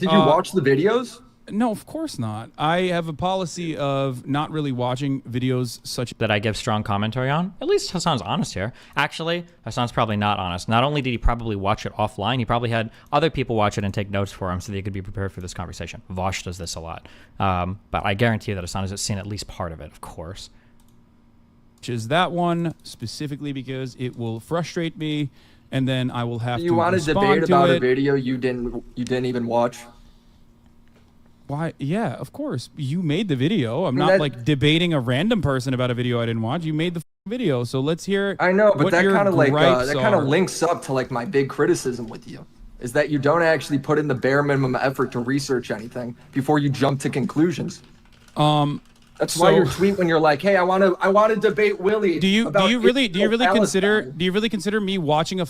Did you watch the videos? No, of course not. I have a policy of not really watching videos such that I give strong commentary on. At least Hasan's honest here. Actually, Hasan's probably not honest. Not only did he probably watch it offline, he probably had other people watch it and take notes for him so that he could be prepared for this conversation. Vosh does this a lot. But I guarantee you that Hasan has seen at least part of it, of course. which is that one specifically because it will frustrate me, and then I will have to. You want to debate to about it. a video you didn't even watch? Why? Yeah, of course. You made the video. I'm not like debating a random person about a video I didn't watch. You made the video, so let's hear. I know, but that kind of like that kind of links up to like my big criticism with you, is that you don't actually put in the bare minimum effort to research anything before you jump to conclusions. That's why your tweet when you're like, "Hey, I want to debate Willie." Do you really consider me watching a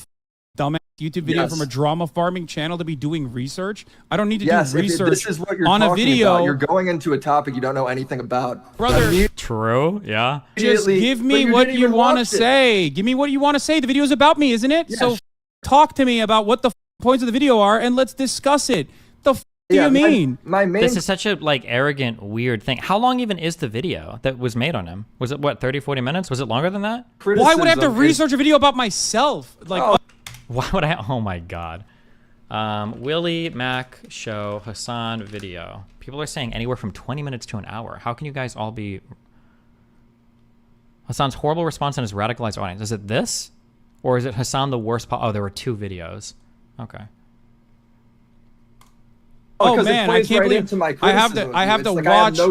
dumbass YouTube video from a drama farming channel to be doing research? I don't need to do research this is what you're on a video. About. You're going into a topic you don't know anything about. Brother, true, yeah. Just give me what you want to say. Give me what you want to say. The video's about me, isn't it? Yeah, so talk to me about what the points of the video are and let's discuss it. The do you mean? My main... This is such a like arrogant, weird thing. How long even is the video that was made on him? Was it what, 30, 40 minutes? Was it longer than that? Why would I have to research a video about myself? Like, why would I? Oh my God. WillyMacShow Hasan video. People are saying anywhere from 20 minutes to an hour. How can you guys all be? Hasan's horrible response on his radicalized audience. Is it this? Or is it Hasan the worst? Oh, there were two videos. Okay. Oh man, I can't believe I have to watch. I have no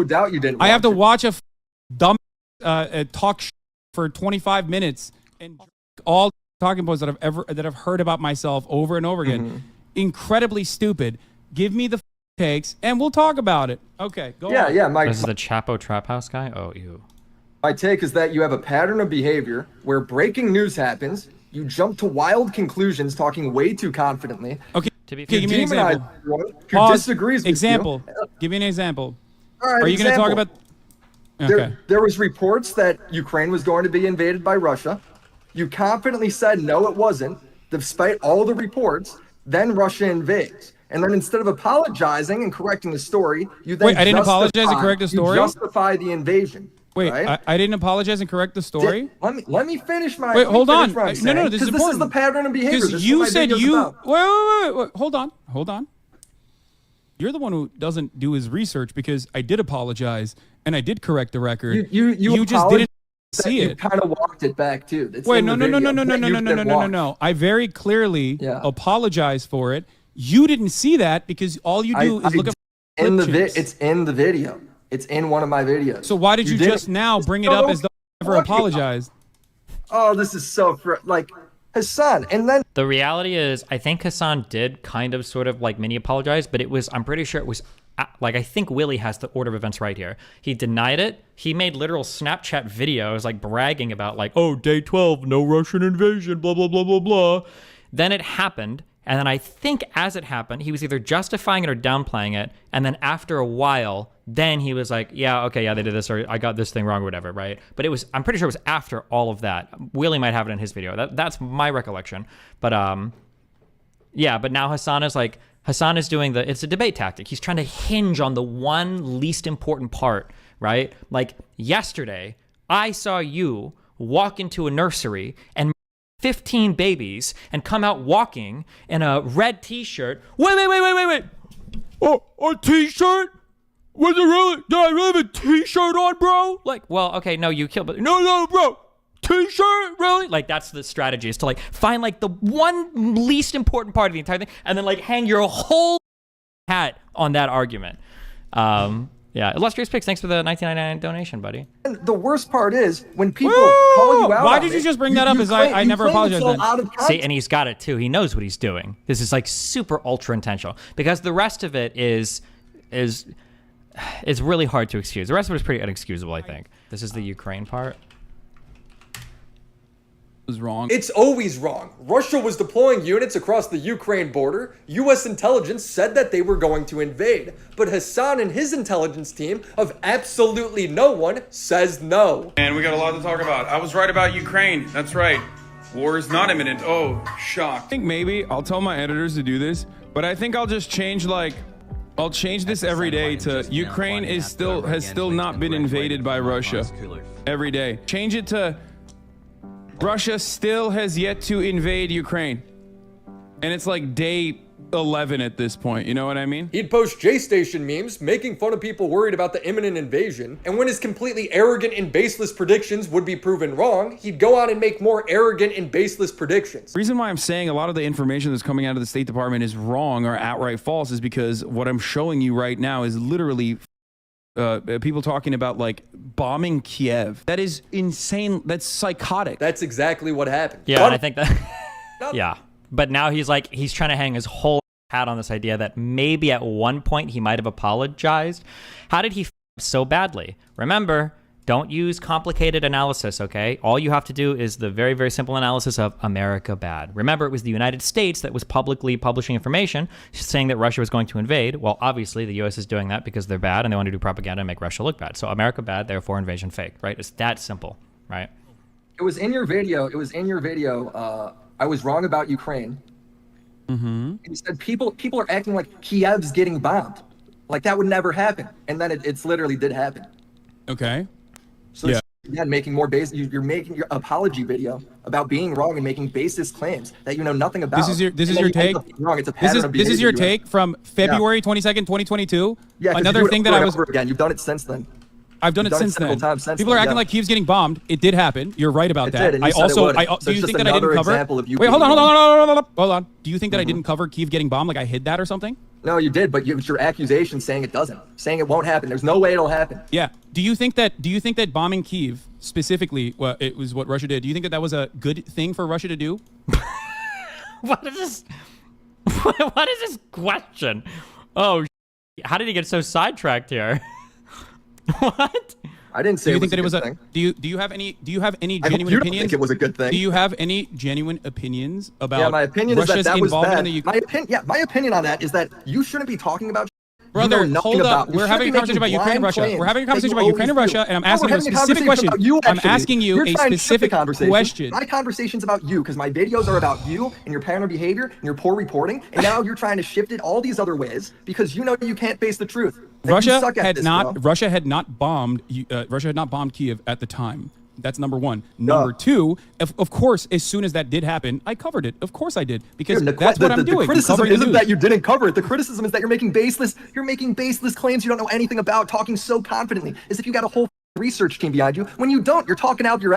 doubt you didn't. I have to watch a dumb talk for 25 minutes and all talking points that I've heard about myself over and over again. Incredibly stupid. Give me the takes and we'll talk about it. Okay, go on. Yeah. This is the Chapo Trap House guy. Oh, ew. My take is that you have a pattern of behavior where breaking news happens. You jump to wild conclusions, talking way too confidently. Okay. Give me an example. Who disagrees with example. You. Give me an example. All right, are you going to talk about? Okay. There was reports that Ukraine was going to be invaded by Russia. You confidently said no, it wasn't, despite all the reports. Then Russia invades, and then instead of apologizing and correcting the story, you then I didn't apologize and correct the story. You justify the invasion. Wait, right? I didn't apologize and correct the story. Let me finish my. Wait, hold on. No, this is important. This is the pattern of behavior. Because you said you. Wait. Hold on. You're the one who doesn't do his research because I did apologize and I did correct the record. You just didn't see it. You kind of walked it back too. Wait, no. I very clearly apologized for it. You didn't see that because all you do is look at it's in the video. It's in one of my videos. So why did you just now bring it up as though I never apologized? Oh, this is so like Hasan. And then the reality is, I think Hasan did kind of sort of like mini apologize, but it was, I'm pretty sure it was like, I think Willie has the order of events right here. He denied it. He made literal Snapchat videos like bragging about like, oh, day 12, no Russian invasion, blah, blah, blah, blah, blah. Then it happened. And then I think as it happened, he was either justifying it or downplaying it. And then after a while, then he was like, yeah, okay, yeah, they did this, or I got this thing wrong or whatever, right? But it was, I'm pretty sure it was after all of that. Willie might have it in his video. That's my recollection. But yeah, but now Hasan is like, Hasan is doing it's a debate tactic. He's trying to hinge on the one least important part, right? Like yesterday, I saw you walk into a nursery and 15 babies and come out walking in a red t-shirt. Wait. Oh, a t-shirt? Was it really? Did I really have a t-shirt on, bro? Like, well, okay, no, you killed, but no, bro. T-shirt? Really? Like, that's the strategy, is to like find like the one least important part of the entire thing and then like hang your whole hat on that argument. Yeah, Illustrious Picks, thanks for the $19.99 donation, buddy. And the worst part is when people call you out. Why did you just bring that up? I never apologized then. See, and he's got it too. He knows what he's doing. This is like super ultra intentional because the rest of it is really hard to excuse. The rest of it is pretty inexcusable, I think. This is the Ukraine part. Was wrong. It's always wrong. Russia was deploying units across the Ukraine border. U.S. intelligence said that they were going to invade. But Hasan and his intelligence team of absolutely no one says no. And we got a lot to talk about. I was right about Ukraine. That's right. War is not imminent. Oh, shock. I think maybe I'll tell my editors to do this, but I think I'll just change like I'll change this every day to Ukraine has still not been invaded by Russia. Every day. Change it to Russia still has yet to invade Ukraine. And it's like day 11 at this point, you know what I mean? He'd post J-Station memes making fun of people worried about the imminent invasion, and when his completely arrogant and baseless predictions would be proven wrong, he'd go on and make more arrogant and baseless predictions. The reason why I'm saying a lot of the information that's coming out of the State Department is wrong or outright false is because what I'm showing you right now is literally people talking about like bombing Kiev. That is insane. That's psychotic. That's exactly what happened. Yeah, and I think that yeah. But now he's trying to hang his whole hat on this idea that maybe at one point he might have apologized. How did he f so badly? Remember, don't use complicated analysis, okay? All you have to do is the very, very simple analysis of America bad. Remember, it was the United States that was publicly publishing information saying that Russia was going to invade. Well, obviously, the U.S. is doing that because they're bad and they want to do propaganda and make Russia look bad. So America bad, therefore invasion fake, right? It's that simple, right? It was in your video. I was wrong about Ukraine. And you said people are acting like Kiev's getting bombed. Like that would never happen. And then it's literally did happen. Okay. So yeah, making more you're making your apology video about being wrong and making baseless claims that you know nothing about. This is your take. Wrong. It's a pattern of this is your behavior. take from February 22nd, 2022. Yeah, another thing that I was again. You've done it since then. I've done it since then. People are acting like Kiev's getting bombed. It did happen. You're right about that. I also do you think that I didn't cover? Wait, hold on. Do you think that I didn't cover Kiev getting bombed? Like I hid that or something? No, you did, but it's your accusation saying it doesn't, saying it won't happen. There's no way it'll happen. Yeah. Do you think that bombing Kiev specifically, it was what Russia did? Do you think that that was a good thing for Russia to do? What is this? What is this question? Oh, how did he get so sidetracked here? What? I didn't say. Do you think that it was a? thing. Do you have any genuine you opinions? Don't think it was a good thing. Do you have any genuine opinions about? Yeah, my opinion Russia's is that was involvement bad. in the Ukraine? My opinion on that is that you shouldn't be talking about. Brother, hold up. We're having a conversation about Ukraine and Russia. We're having a conversation about Ukraine and Russia, and I'm asking you a specific question. I'm asking you a specific question. My conversation's about you because my videos are about you and your paranoid behavior and your poor reporting, and now you're trying to shift it all these other ways because you know you can't face the truth. Russia had not bombed Kiev at the time. That's number one. Number two, of course, as soon as that did happen, I covered it. Of course I did, because that's what I'm doing. The criticism isn't that you didn't cover it. The criticism is that you're making baseless claims you don't know anything about, talking so confidently, as if you got a whole research team behind you. When you don't, you're talking out your ass.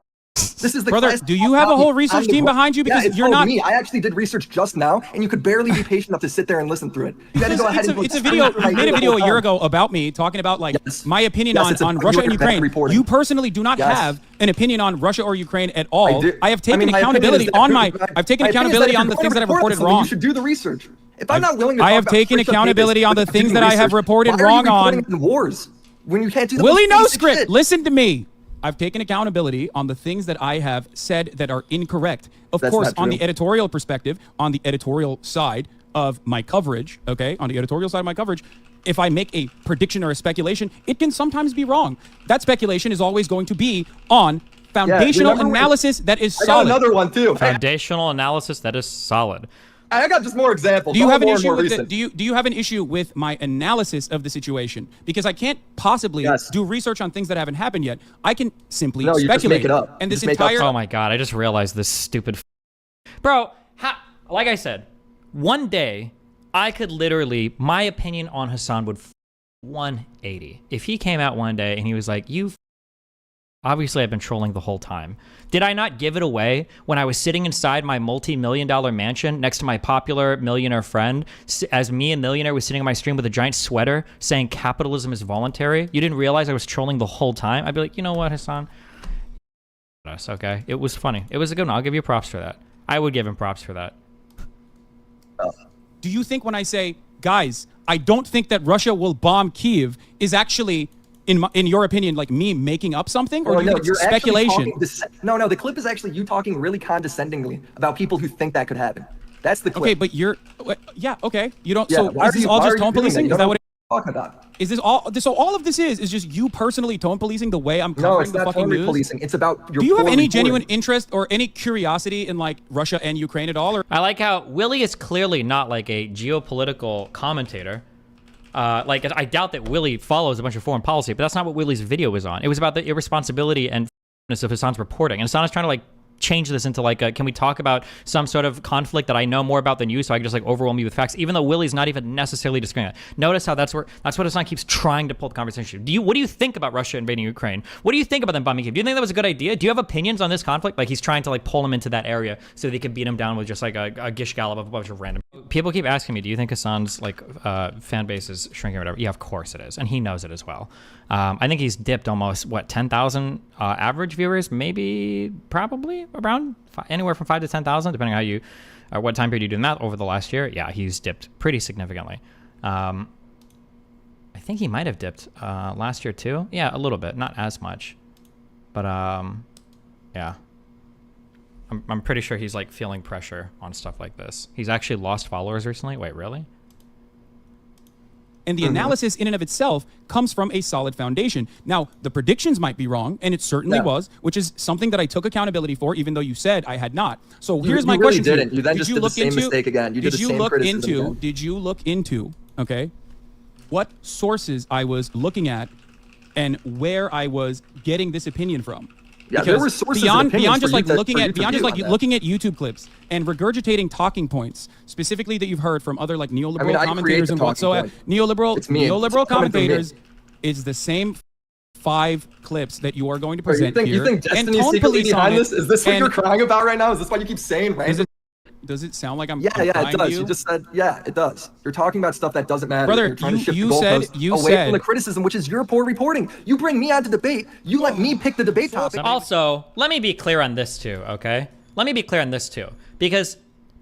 This is the brother. Do you have a whole research team behind you? Because you're not. Me. I actually did research just now, and you could barely be patient enough to sit there and listen through it. You had to go ahead it's a video. You made a video a year ago about me talking about my opinion on Russia and Ukraine. You personally do not have an opinion on Russia or Ukraine at all. I have taken accountability on I've taken accountability on the things that I've reported wrong. You should do the research. If I'm not willing to, I have taken accountability on the things that I have reported wrong on. Wars when you can't do the Willie No Script. Listen to me. I've taken accountability on the things that I have said that are incorrect. Of course, on the editorial perspective, on the editorial side of my coverage, okay, on the editorial side of my coverage, if I make a prediction or a speculation, it can sometimes be wrong. That speculation is always going to be on foundational analysis that is solid. I got another one too. Foundational analysis that is solid. I got just more examples. Do you have an issue with do you have an issue with my analysis of the situation? Because I can't possibly do research on things that haven't happened yet. I can simply speculate. Just make it up. And this entire oh my god, I just realized this stupid bro. Like I said, one day I could literally my opinion on Hasan would 180 if he came out one day and he was like, obviously I've been trolling the whole time. Did I not give it away when I was sitting inside my multi-million-dollar mansion next to my popular millionaire friend as me, a millionaire, was sitting on my stream with a giant sweater saying capitalism is voluntary? You didn't realize I was trolling the whole time? I'd be like, you know what, Hasan? Okay, it was funny. It was a good one. I'll give you props for that. I would give him props for that. Do you think when I say, guys, I don't think that Russia will bomb Kiev is actually... in your opinion, like me making up something, or do you think it's speculation? No, the clip is actually you talking really condescendingly about people who think that could happen. That's the clip. Okay, but okay. You don't. So is this all just tone policing? Is that what you're talking about? Is this all? So all of this is just you personally tone policing the way I'm covering the fucking news? No, it's not tone policing. It's about your. Do you have any genuine interest or any curiosity in like Russia and Ukraine at all? Or I like how Willie is clearly not like a geopolitical commentator. Like, I doubt that Willy follows a bunch of foreign policy, but that's not what Willy's video was on. It was about the irresponsibility and of Hasan's reporting. And Hasan is trying to like change this into like can we talk about some sort of conflict that I know more about than you, so I can just like overwhelm you with facts, even though Willy's not even necessarily disagreeing on it. Notice how that's what Hasan keeps trying to pull the conversation. What do you think about Russia invading Ukraine? What do you think about them bombing Kyiv? Do you think that was a good idea? Do you have opinions on this conflict? Like, he's trying to like pull him into that area so they can beat him down with just like a gish gallop of a bunch of random people. Keep asking me, do you think Hasan's like fan base is shrinking or whatever? Yeah, of course it is, and he knows it as well. I think he's dipped almost 10,000 average viewers, maybe, probably around anywhere from 5 to 10,000, depending on how you, what time period you do that over the last year. Yeah, he's dipped pretty significantly. I think he might have dipped last year too. Yeah, a little bit, not as much, but yeah. I'm pretty sure he's like feeling pressure on stuff like this. He's actually lost followers recently. Wait, really? And the analysis in and of itself comes from a solid foundation. Now, the predictions might be wrong, and it certainly was, which is something that I took accountability for, even though you said I had not. So here's my question. You didn't. You then just did the same mistake again. You did the same criticism again. Did you look into, okay, what sources I was looking at and where I was getting this opinion from? Yeah, there were sources beyond just like looking at YouTube clips and regurgitating talking points, specifically that you've heard from other like neoliberal commentators and whatsoever. Neoliberal commentators is the same 5 clips that you are going to present here. You think Destiny's secretly behind this? Is this what you're crying about right now? Is this why you keep saying random? Does it sound like I'm it does. You just said, yeah, it does. You're talking about stuff that doesn't matter. Brother, you're trying to shift the goalposts away from the criticism, which is your poor reporting. You bring me out to debate. You let me pick the debate topic. Also, let me be clear on this too, okay? Let me be clear on this too. Because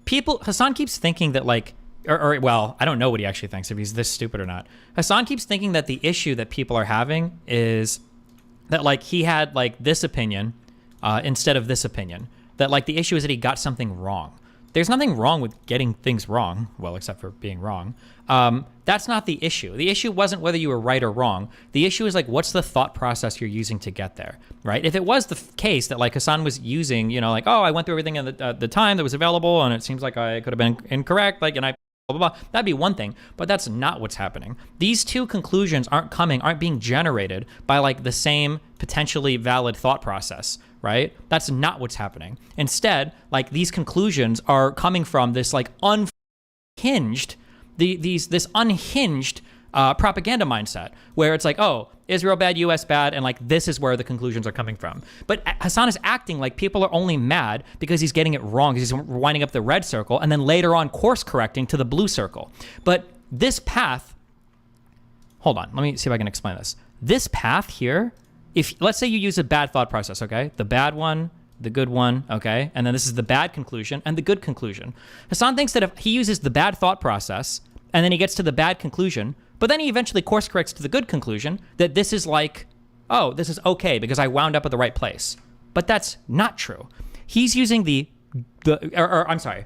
Hasan keeps thinking that like, well, I don't know what he actually thinks, if he's this stupid or not. Hasan keeps thinking that the issue that people are having is that like he had like this opinion instead of this opinion. That like the issue is that he got something wrong. There's nothing wrong with getting things wrong, well, except for being wrong. That's not the issue. The issue wasn't whether you were right or wrong. The issue is like, what's the thought process you're using to get there, right? If it was the case that like Hasan was using, you know, like, oh, I went through everything at the time that was available and it seems like I could have been incorrect, like, and I blah, blah, blah, that'd be one thing, but that's not what's happening. These two conclusions aren't being generated by like the same potentially valid thought process, right? That's not what's happening. Instead, like these conclusions are coming from this like unhinged, this unhinged propaganda mindset where it's like, oh, Israel bad, US bad, and like this is where the conclusions are coming from. But Hasan is acting like people are only mad because he's getting it wrong, because he's winding up the red circle and then later on course correcting to the blue circle. But this path, hold on, let me see if I can explain this. This path here, if let's say you use a bad thought process, okay? The bad one, the good one, okay? And then this is the bad conclusion and the good conclusion. Hasan thinks that if he uses the bad thought process and then he gets to the bad conclusion, but then he eventually course corrects to the good conclusion, that this is like, oh, this is okay because I wound up at the right place. But that's not true. He's using I'm sorry,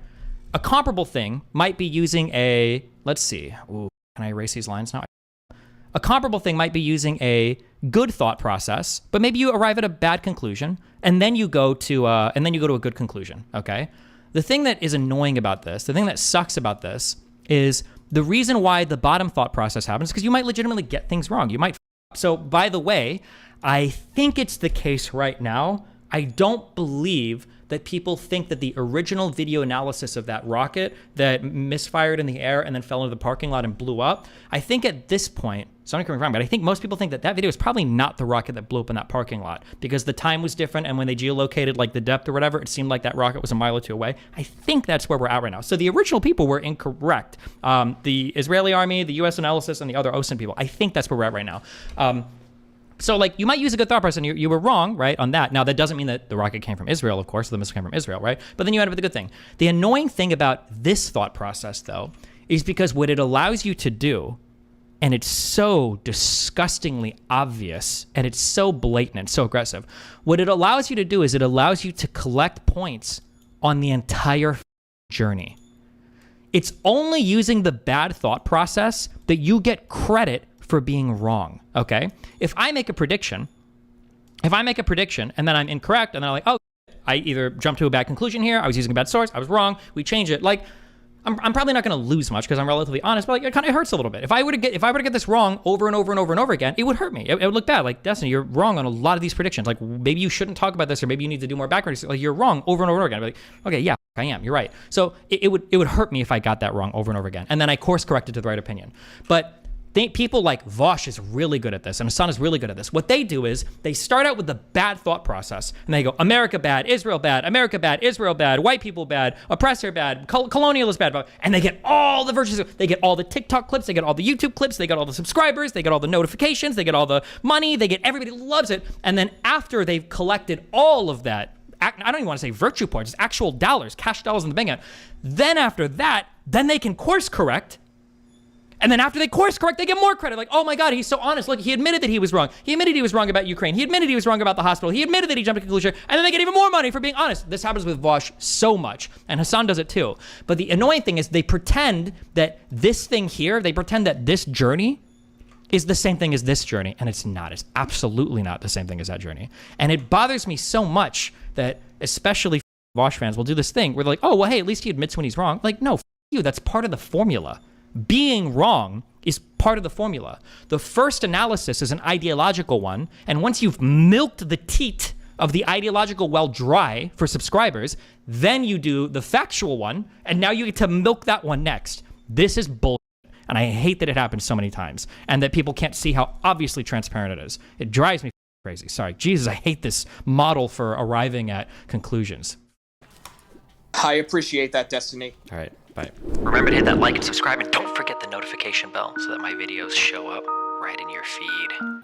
a comparable thing might be using a, let's see, ooh, can I erase these lines now? A comparable thing might be using a good thought process, but maybe you arrive at a bad conclusion and then you go to a good conclusion, okay? The thing that is annoying about this, the thing that sucks about this is the reason why the bottom thought process happens is because you might legitimately get things wrong. You might. So, by the way, I think it's the case right now. I don't believe that people think that the original video analysis of that rocket that misfired in the air and then fell into the parking lot and blew up, I think at this point, so I'm not wrong, but I think most people think that that video is probably not the rocket that blew up in that parking lot because the time was different, and when they geolocated like the depth or whatever, it seemed like that rocket was a mile or two away. I think that's where we're at right now. So the original people were incorrect. The Israeli army, the US analysis, and the other OSINT people, I think that's where we're at right now. So, like, you might use a good thought process, and you were wrong, right, on that. Now, that doesn't mean that the rocket came from Israel, of course, the missile came from Israel, right? But then you end up with a good thing. The annoying thing about this thought process, though, is because what it allows you to do, and it's so disgustingly obvious, and it's so blatant and so aggressive, what it allows you to do is it allows you to collect points on the entire journey. It's only using the bad thought process that you get credit for being wrong, okay? If I make a prediction and then I'm incorrect and then I'm like, oh, I either jumped to a bad conclusion here, I was using a bad source, I was wrong, we change it. Like, I'm probably not going to lose much because I'm relatively honest, but like, it kind of hurts a little bit. If I were to get this wrong over and over and over and over again, it would hurt me. It would look bad. Like, Destiny, you're wrong on a lot of these predictions. Like, maybe you shouldn't talk about this, or maybe you need to do more background research. Like, you're wrong over and over and over again. I'd be like, okay, yeah, I am. You're right. So it would hurt me if I got that wrong over and over again, and then I course corrected to the right opinion. But people like Vosh is really good at this, and Hasan is really good at this. What they do is they start out with the bad thought process, and they go, America bad, Israel bad, America bad, Israel bad, white people bad, oppressor bad, colonialist bad, and they get all the virtues. They get all the TikTok clips, they get all the YouTube clips, they get all the subscribers, they get all the notifications, they get all the money, they get everybody loves it. And then after they've collected all of that, I don't even want to say virtue points, it's actual dollars, cash dollars in the bank account. Then after that, then they can course correct. And then after they course correct, they get more credit. Like, oh my God, he's so honest. Look, he admitted that he was wrong. He admitted he was wrong about Ukraine. He admitted he was wrong about the hospital. He admitted that he jumped to conclusion. And then they get even more money for being honest. This happens with Vosh so much. And Hasan does it too. But the annoying thing is they pretend that this thing here, they pretend that this journey is the same thing as this journey. And it's not. It's absolutely not the same thing as that journey. And it bothers me so much that especially Vosh fans will do this thing where they're like, oh, well, hey, at least he admits when he's wrong. Like, no, you. That's part of the formula. Being wrong is part of the formula. The first analysis is an ideological one, and once you've milked the teat of the ideological well dry for subscribers, then you do the factual one, and now you get to milk that one next. This is bullshit, and I hate that it happens so many times, and that people can't see how obviously transparent it is. It drives me crazy. Sorry. Jesus, I hate this model for arriving at conclusions. I appreciate that, Destiny. All right. Bye. Remember to hit that like and subscribe, and don't forget the notification bell so that my videos show up right in your feed.